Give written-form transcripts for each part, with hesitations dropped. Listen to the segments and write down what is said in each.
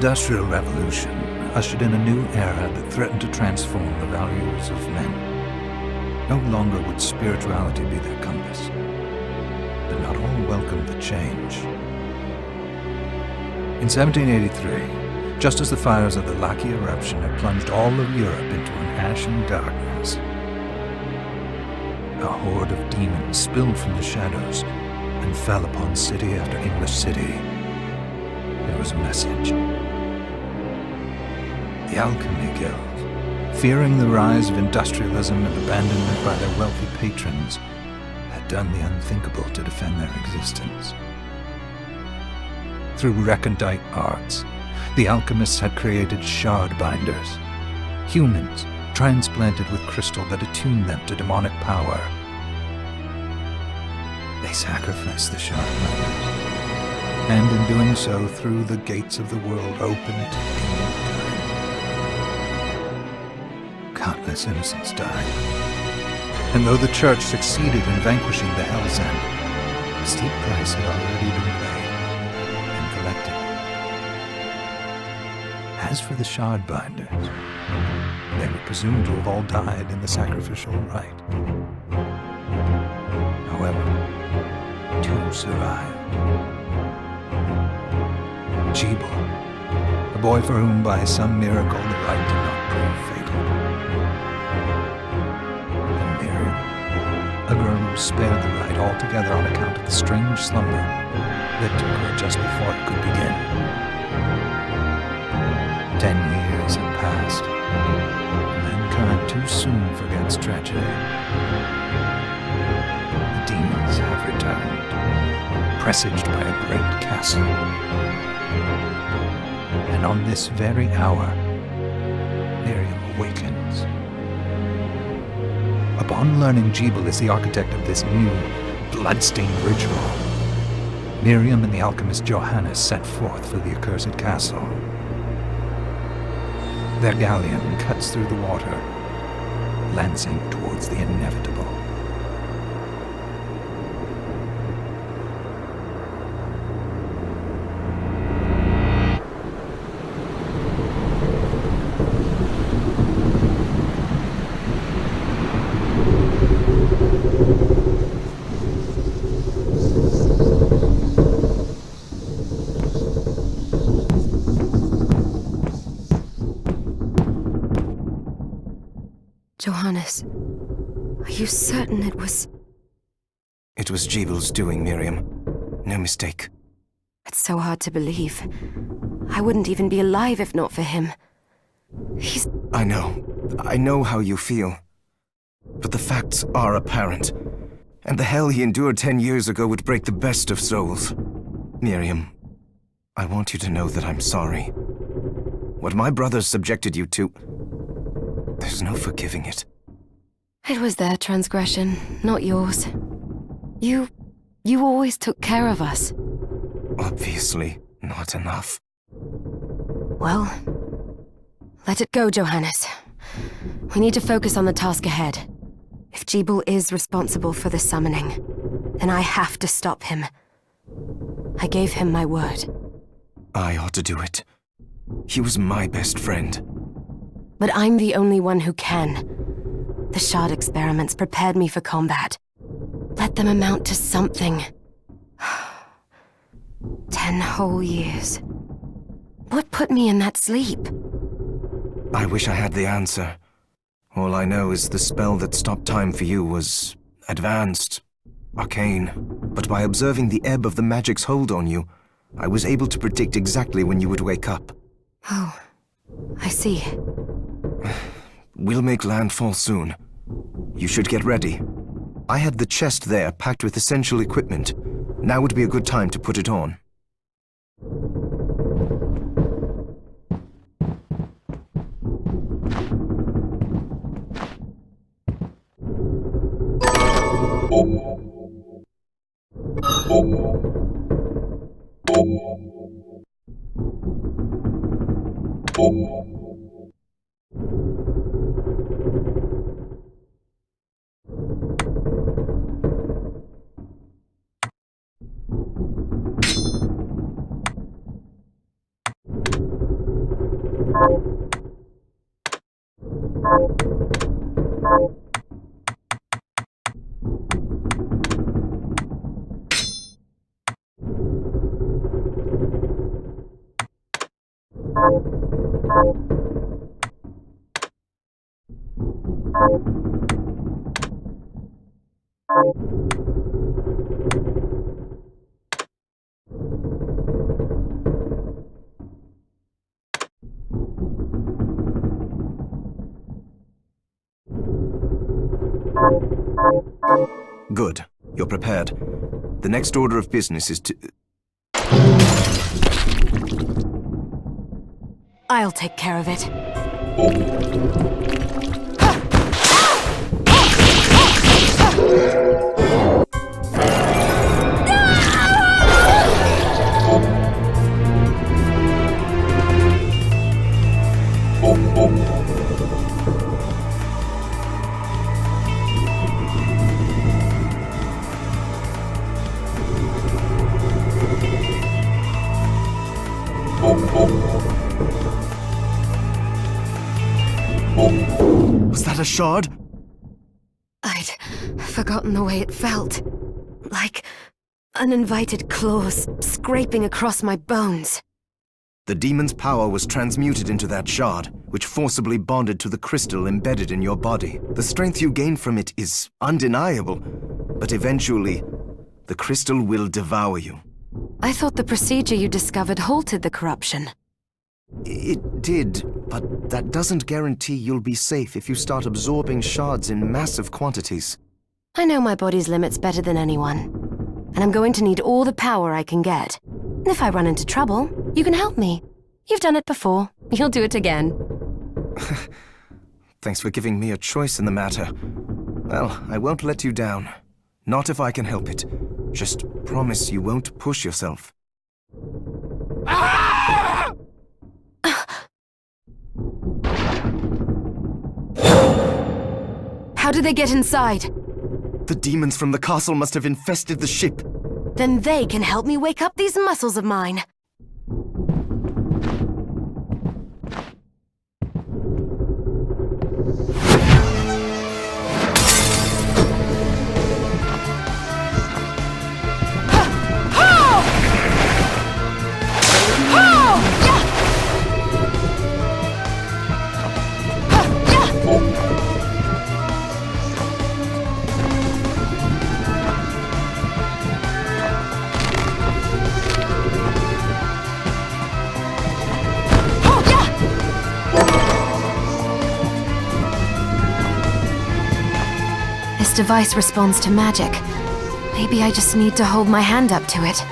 Industrial Revolution ushered in a new era that threatened to transform the values of men. No longer would spirituality be their compass, but not all welcomed the change. In 1783, just as the fires of the Laki eruption had plunged all of Europe into an ashen darkness, a horde of demons spilled from the shadows and fell upon city after English city. It was a message. The Alchemy Guild, fearing the rise of industrialism and abandonment by their wealthy patrons, had done the unthinkable to defend their existence. Through recondite arts, the alchemists had created shard binders, humans transplanted with crystal that attuned them to demonic power. They sacrificed the shard binders, and in doing so threw the gates of the world open to demon. Countless innocents died. And though the Church succeeded in vanquishing the Hell's End, a steep price had already been paid and collected. As for the shardbinders, they were presumed to have all died in the sacrificial rite. However, two survived. Jebel, a boy for whom by some miracle the rite did not prove fatal. A girl who was spared the rite altogether on account of the strange slumber that took her just before it could begin. 10 years have passed. Mankind too soon forgets tragedy. The demons have returned, presaged by a great castle. And on this very hour, Miriam awakens. Upon learning Jebel is the architect of this new, bloodstained ritual, Miriam and the alchemist Johannes set forth for the accursed castle. Their galleon cuts through the water, lancing towards the inevitable. Johannes, are you certain it was... It was Jebel's doing, Miriam. No mistake. It's so hard to believe. I wouldn't even be alive if not for him. He's... I know how you feel. But the facts are apparent. And the hell he endured 10 years ago would break the best of souls. Miriam, I want you to know that I'm sorry. What my brothers subjected you to... There's no forgiving it. It was their transgression, not yours. You always took care of us. Obviously, not enough. Well, let it go, Johannes. We need to focus on the task ahead. If Jebel is responsible for the summoning, then I have to stop him. I gave him my word. I ought to do it. He was my best friend. But I'm the only one who can. The shard experiments prepared me for combat. Let them amount to something. 10 whole years. What put me in that sleep? I wish I had the answer. All I know is the spell that stopped time for you was advanced, arcane. But by observing the ebb of the magic's hold on you, I was able to predict exactly when you would wake up. Oh, I see. We'll make landfall soon. You should get ready. I had the chest there packed with essential equipment. Now would be a good time to put it on. Good. You're prepared. The next order of business is to... I'll take care of it. Was that a shard? I'd forgotten the way it felt. Like uninvited claws scraping across my bones. The demon's power was transmuted into that shard, which forcibly bonded to the crystal embedded in your body. The strength you gain from it is undeniable, but eventually, the crystal will devour you. I thought the procedure you discovered halted the corruption. It did, but that doesn't guarantee you'll be safe if you start absorbing shards in massive quantities. I know my body's limits better than anyone, and I'm going to need all the power I can get. If I run into trouble, you can help me. You've done it before. You'll do it again. Thanks for giving me a choice in the matter. Well, I won't let you down. Not if I can help it. Just promise you won't push yourself. How did they get inside? The demons from the castle must have infested the ship. Then they can help me wake up these muscles of mine. This device responds to magic. Maybe I just need to hold my hand up to it.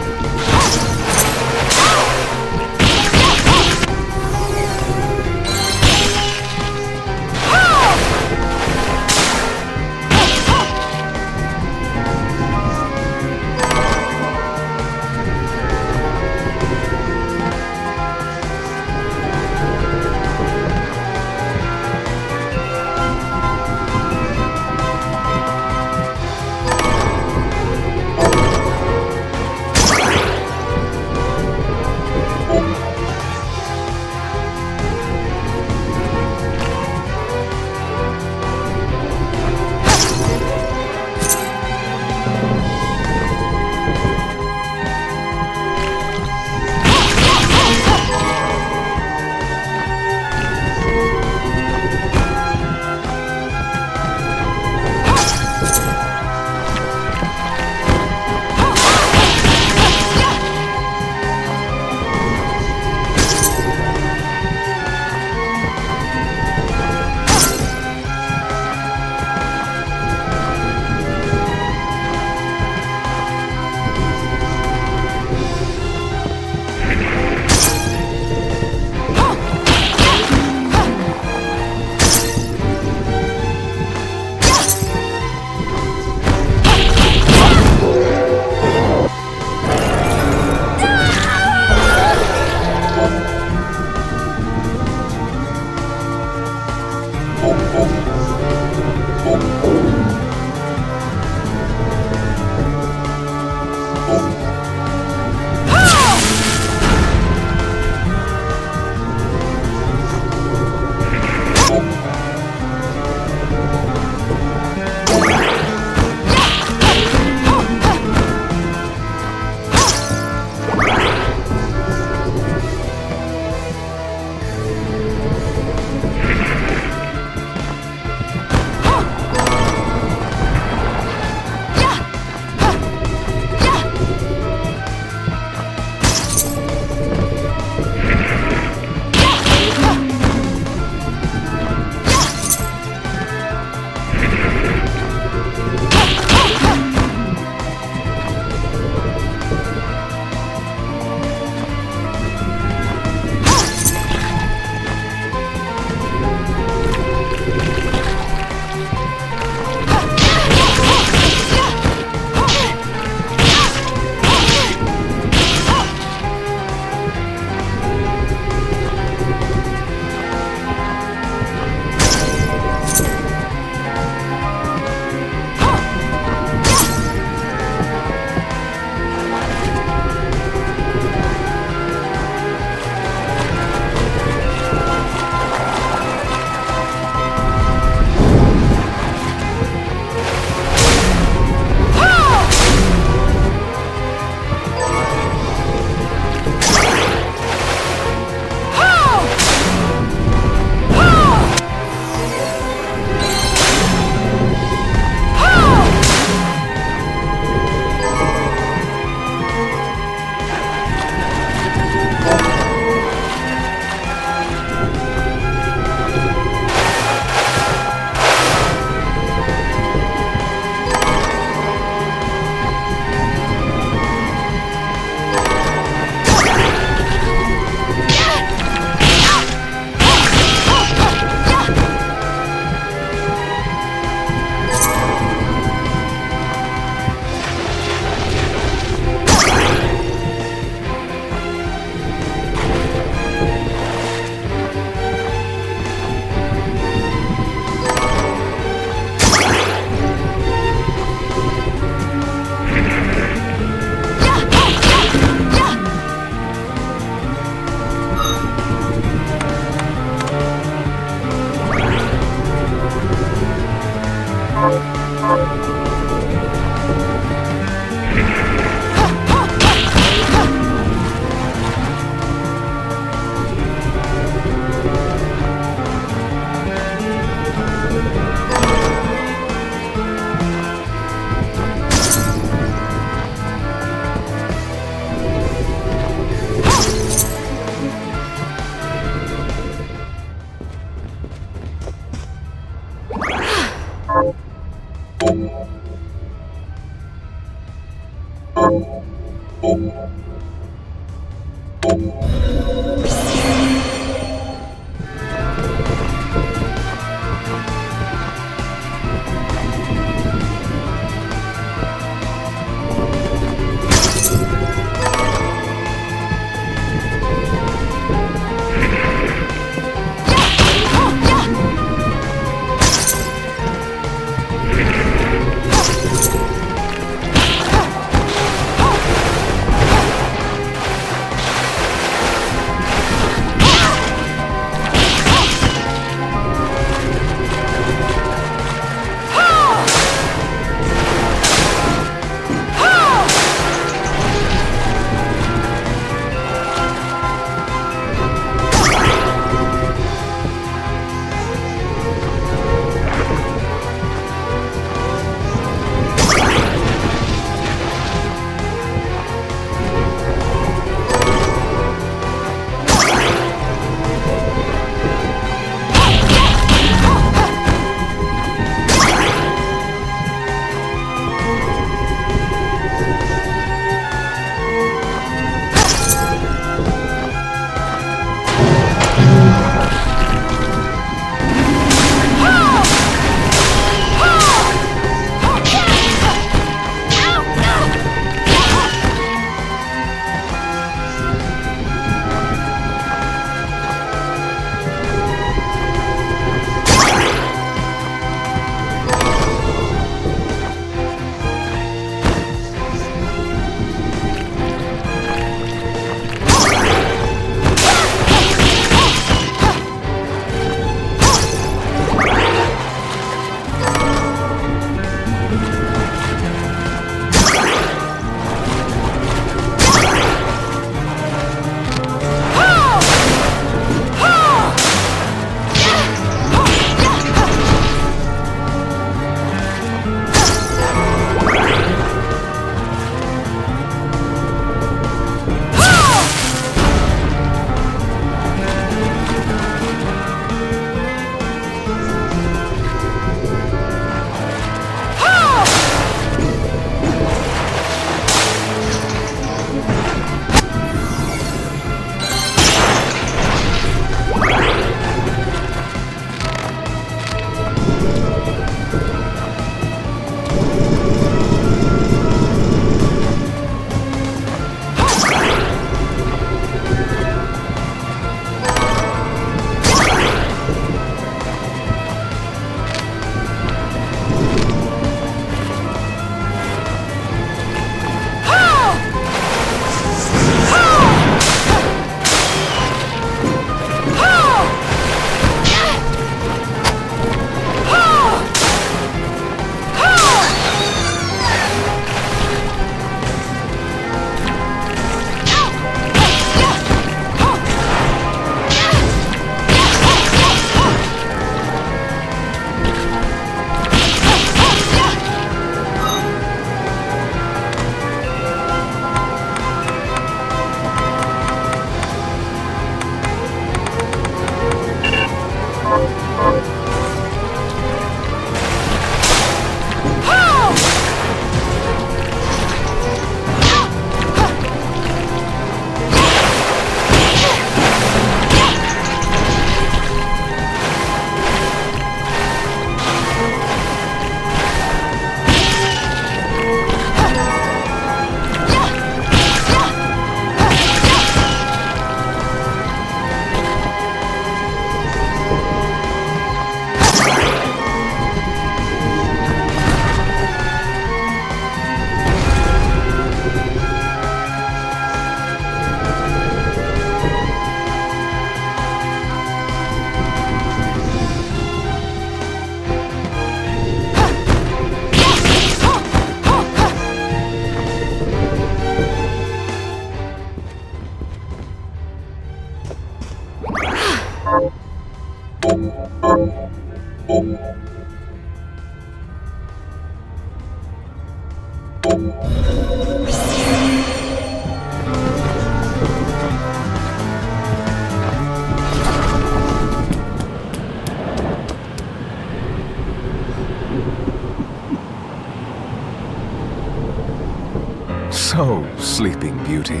So, Sleeping Beauty,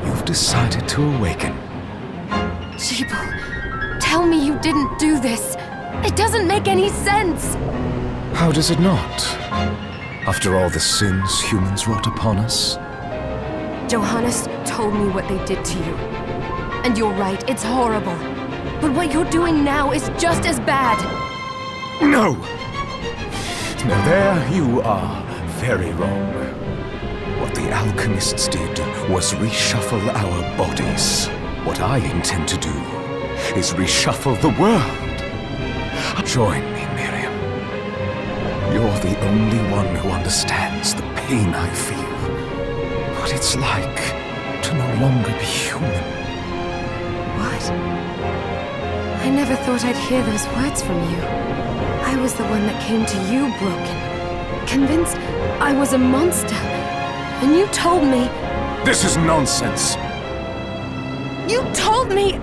you've decided to awaken. Jeeble, tell me you didn't do this. It doesn't make any sense. How does it not? After all the sins humans wrought upon us? Johannes told me what they did to you. And you're right, it's horrible. But what you're doing now is just as bad. No! No, there you are very wrong. What the alchemists did was reshuffle our bodies. What I intend to do is reshuffle the world. Join me, Miriam. You're the only one who understands the pain I feel. What it's like to no longer be human. What? I never thought I'd hear those words from you. I was the one that came to you broken, convinced I was a monster. And you told me... This is nonsense! You told me...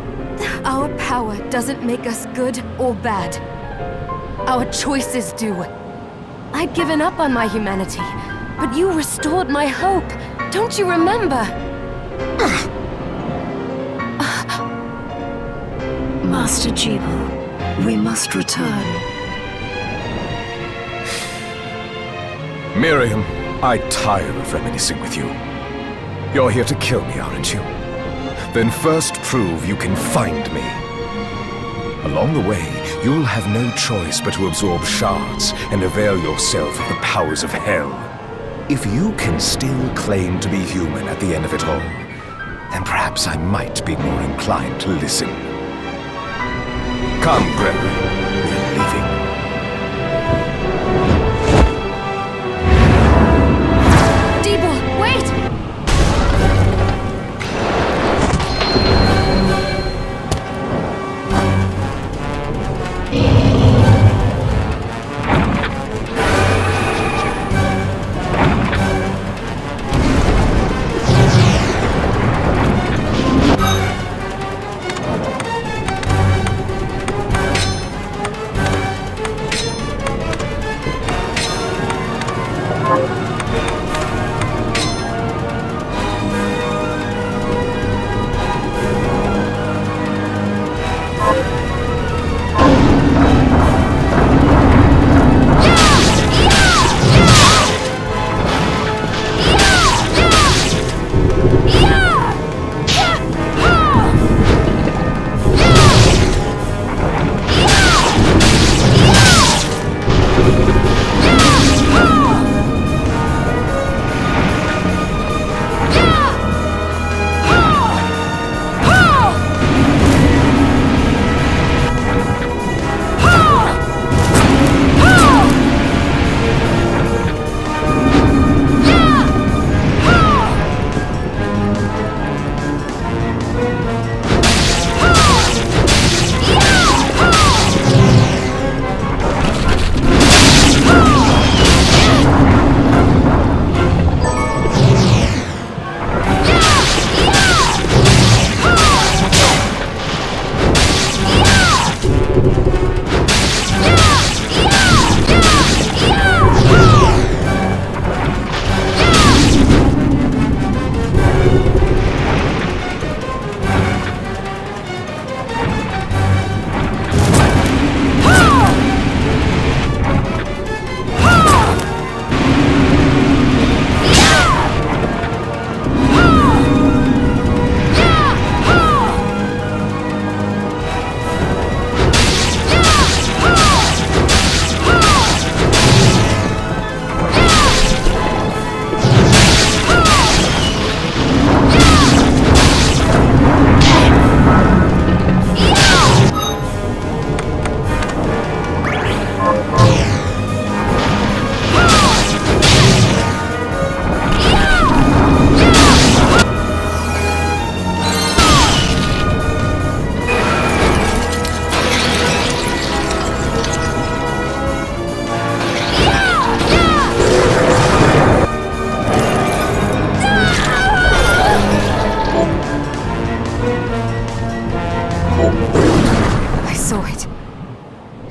Our power doesn't make us good or bad. Our choices do. I'd given up on my humanity, but you restored my hope. Don't you remember? Master Jeeble, we must return. Miriam, I tire of reminiscing with you. You're here to kill me, aren't you? Then first prove you can find me. Along the way, you'll have no choice but to absorb shards and avail yourself of the powers of hell. If you can still claim to be human at the end of it all, then perhaps I might be more inclined to listen. Come, Gregory. We're leaving. Jeeble, wait!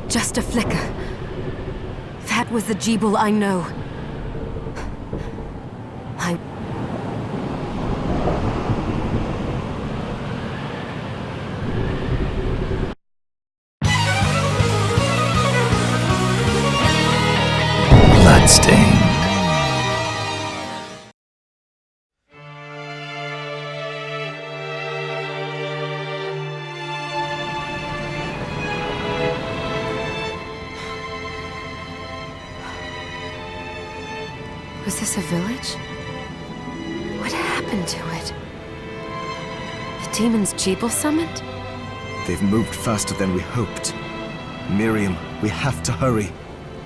Just a flicker. That was the Jeeble I know. Bloodstained. Was this a village? What happened to it? The demons Jeeble summoned? They've moved faster than we hoped. Miriam, we have to hurry.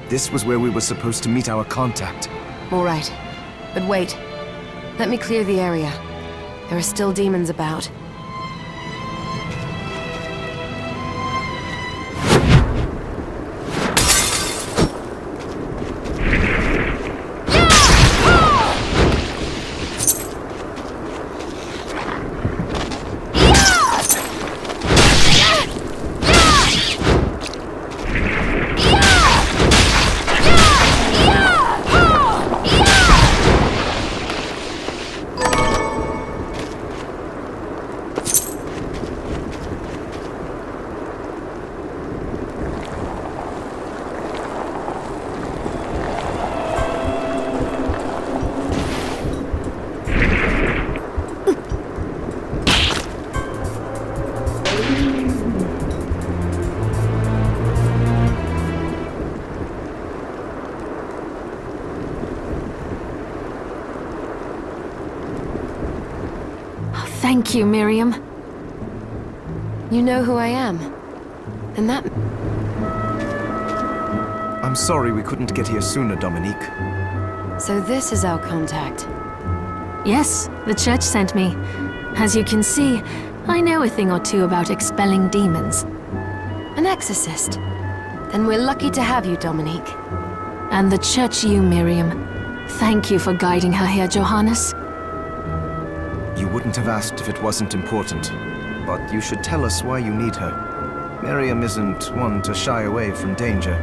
This was where we were supposed to meet our contact. All right. But wait. Let me clear the area. There are still demons about. Thank you, Miriam. You know who I am. And that... I'm sorry we couldn't get here sooner, Dominique. So this is our contact. Yes, the church sent me. As you can see, I know a thing or two about expelling demons. An exorcist. Then we're lucky to have you, Dominique. And the church you, Miriam. Thank you for guiding her here, Johannes. You wouldn't have asked if it wasn't important, but you should tell us why you need her. Miriam isn't one to shy away from danger,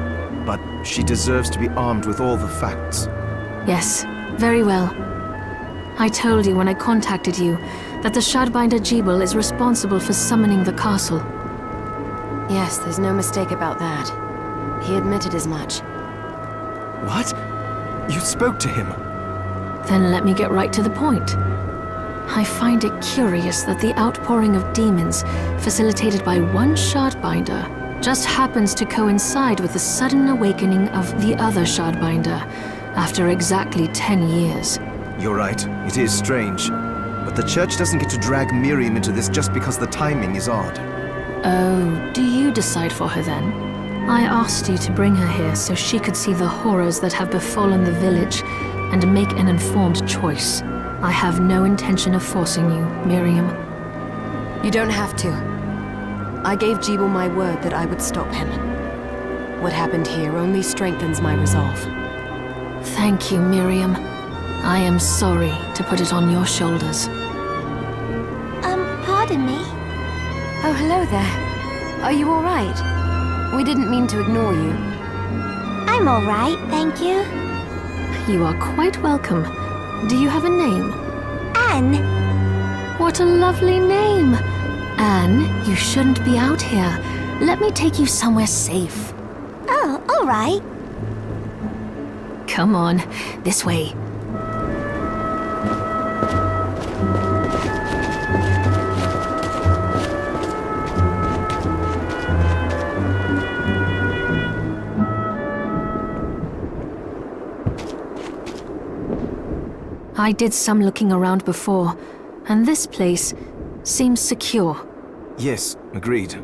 but she deserves to be armed with all the facts. Yes, very well. I told you when I contacted you that the Shardbinder Jeeble is responsible for summoning the castle. Yes, there's no mistake about that. He admitted as much. What? You spoke to him? Then let me get right to the point. I find it curious that the outpouring of demons, facilitated by one Shardbinder, just happens to coincide with the sudden awakening of the other Shardbinder, after exactly 10 years. You're right, it is strange. But the church doesn't get to drag Miriam into this just because the timing is odd. Oh, do you decide for her then? I asked you to bring her here so she could see the horrors that have befallen the village and make an informed choice. I have no intention of forcing you, Miriam. You don't have to. I gave Jeeble my word that I would stop him. What happened here only strengthens my resolve. Thank you, Miriam. I am sorry to put it on your shoulders. Pardon me? Oh, hello there. Are you all right? We didn't mean to ignore you. I'm all right, thank you. You are quite welcome. Do you have a name? Anne. What a lovely name! Anne, you shouldn't be out here. Let me take you somewhere safe. Oh, all right. Come on, this way. I did some looking around before, and this place seems secure. Yes, agreed.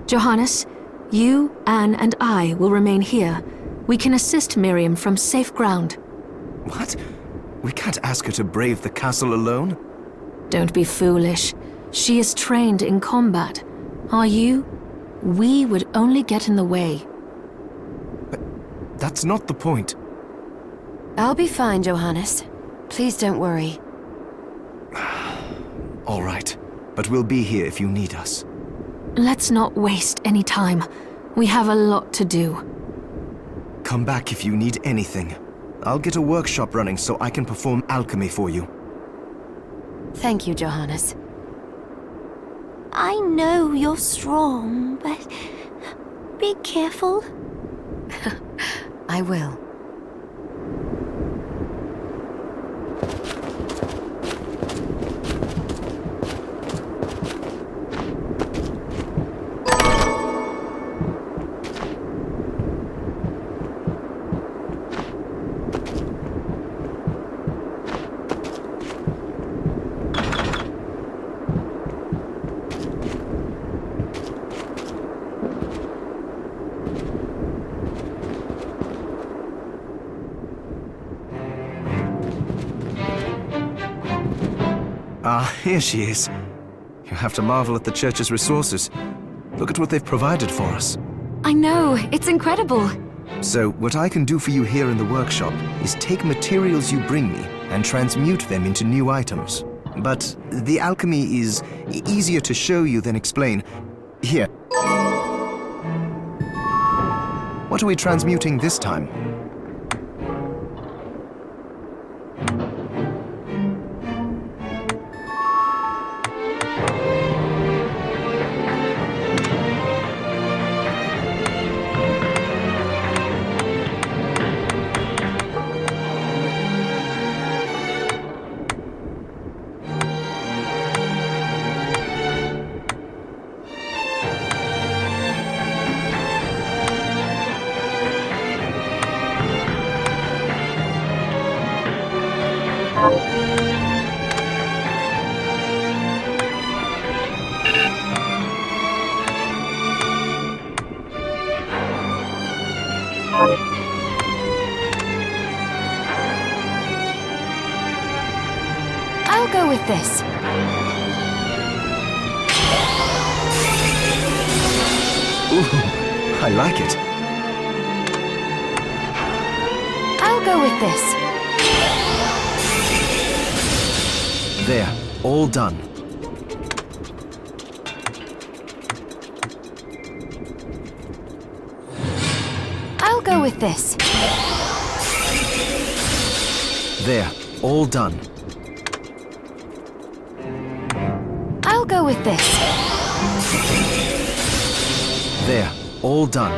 Johannes, you, Anne, and I will remain here. We can assist Miriam from safe ground. What? We can't ask her to brave the castle alone? Don't be foolish. She is trained in combat. Are you? We would only get in the way. But that's not the point. I'll be fine, Johannes. Please don't worry. All right, but we'll be here if you need us. Let's not waste any time. We have a lot to do. Come back if you need anything. I'll get a workshop running so I can perform alchemy for you. Thank you, Johannes. I know you're strong, but be careful. I will. Ah, here she is. You have to marvel at the church's resources. Look at what they've provided for us. I know, it's incredible. So, what I can do for you here in the workshop is take materials you bring me and transmute them into new items. But the alchemy is easier to show you than explain. Here. What are we transmuting this time? I'll go with this. Ooh, I like it. I'll go with this. There, all done. I'll go with this. There, all done. I'll go with this. There, all done.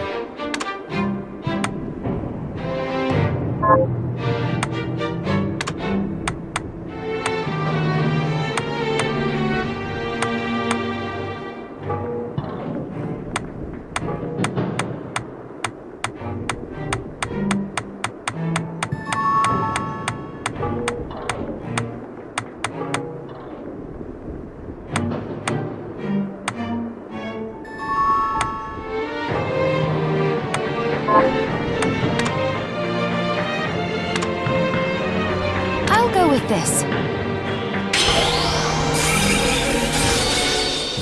I'll go with this.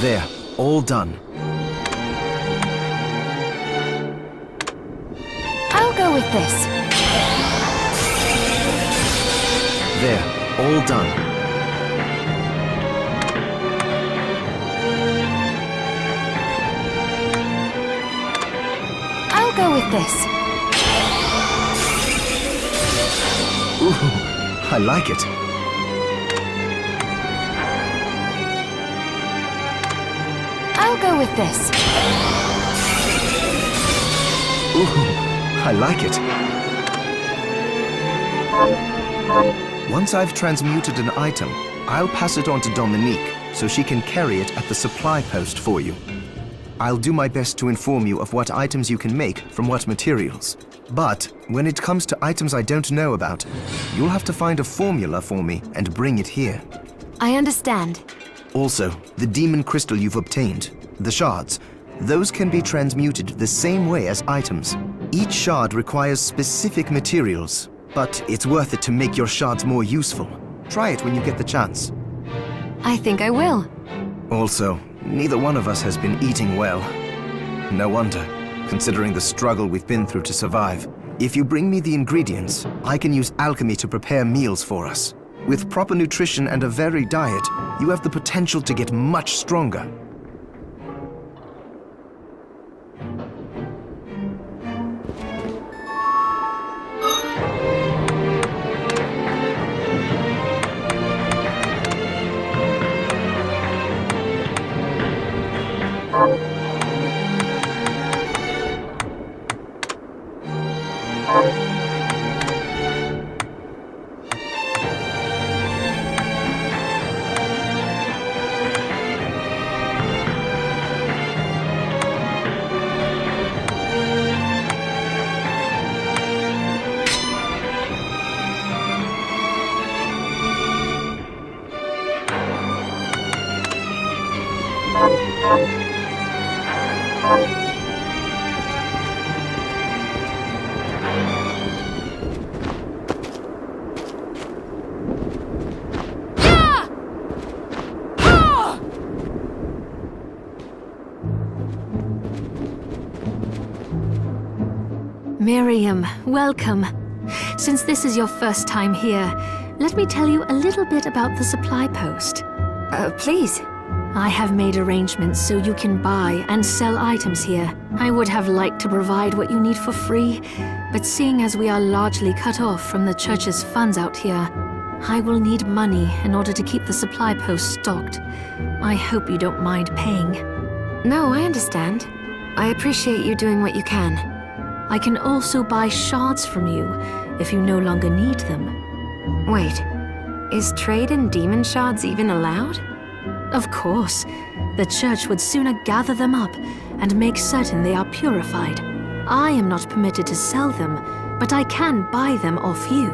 There, all done. I'll go with this. There, all done. I'll go with this. Ooh, I like it. I'll go with this. Ooh, I like it. Once I've transmuted an item, I'll pass it on to Dominique so she can carry it at the supply post for you. I'll do my best to inform you of what items you can make from what materials. But when it comes to items I don't know about, you'll have to find a formula for me and bring it here. I understand. Also, the demon crystal you've obtained, the shards, those can be transmuted the same way as items. Each shard requires specific materials, but it's worth it to make your shards more useful. Try it when you get the chance. I think I will. Also, neither one of us has been eating well. No wonder, considering the struggle we've been through to survive. If you bring me the ingredients, I can use alchemy to prepare meals for us. With proper nutrition and a varied diet, you have the potential to get much stronger. Miriam, welcome. Since this is your first time here, let me tell you a little bit about the supply post. Please. I have made arrangements so you can buy and sell items here. I would have liked to provide what you need for free, but seeing as we are largely cut off from the church's funds out here, I will need money in order to keep the supply post stocked. I hope you don't mind paying. No, I understand. I appreciate you doing what you can. I can also buy shards from you if you no longer need them. Wait, is trade in demon shards even allowed? Of course. The church would sooner gather them up and make certain they are purified. I am not permitted to sell them, but I can buy them off you.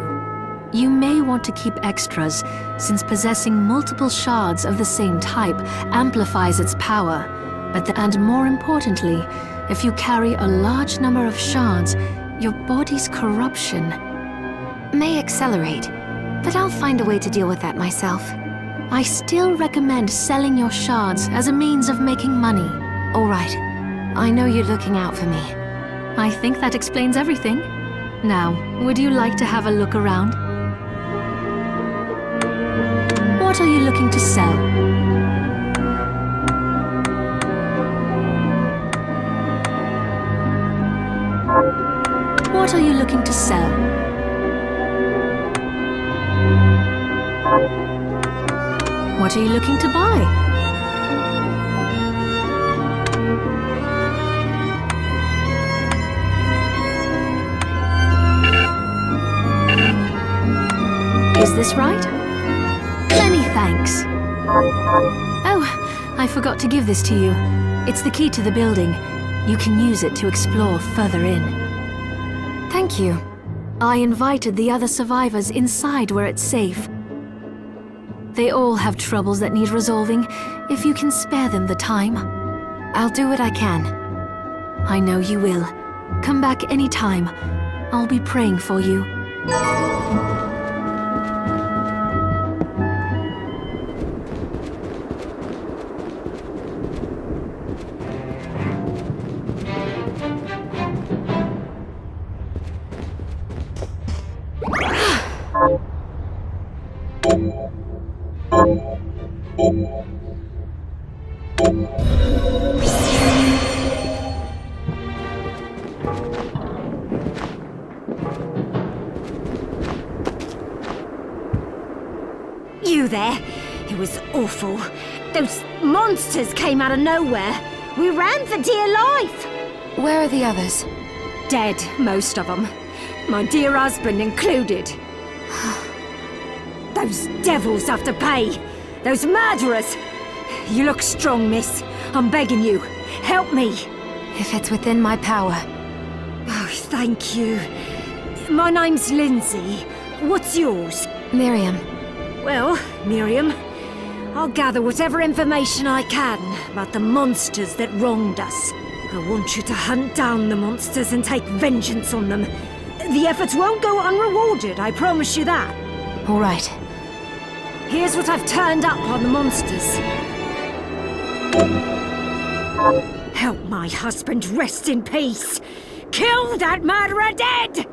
You may want to keep extras, since possessing multiple shards of the same type amplifies its power. And more importantly, if you carry a large number of shards, your body's corruption may accelerate, but I'll find a way to deal with that myself. I still recommend selling your shards as a means of making money. All right. I know you're looking out for me. I think that explains everything. Now, would you like to have a look around? What are you looking to sell? What are you looking to sell? What are you looking to buy? Is this right? Many thanks. Oh, I forgot to give this to you. It's the key to the building. You can use it to explore further in. Thank you. I invited the other survivors inside where it's safe. They all have troubles that need resolving, if you can spare them the time. I'll do what I can. I know you will. Come back anytime. I'll be praying for you. You there? It was awful. Those monsters came out of nowhere. We ran for dear life. Where are the others? Dead, most of them. My dear husband included. Those devils have to pay. Those murderers. You look strong, miss. I'm begging you. Help me. If it's within my power. Oh, thank you. My name's Lindsay. What's yours? Miriam. Well, Miriam, I'll gather whatever information I can about the monsters that wronged us. I want you to hunt down the monsters and take vengeance on them. The efforts won't go unrewarded, I promise you that. All right. Here's what I've turned up on the monsters. Help my husband rest in peace. Kill that murderer dead!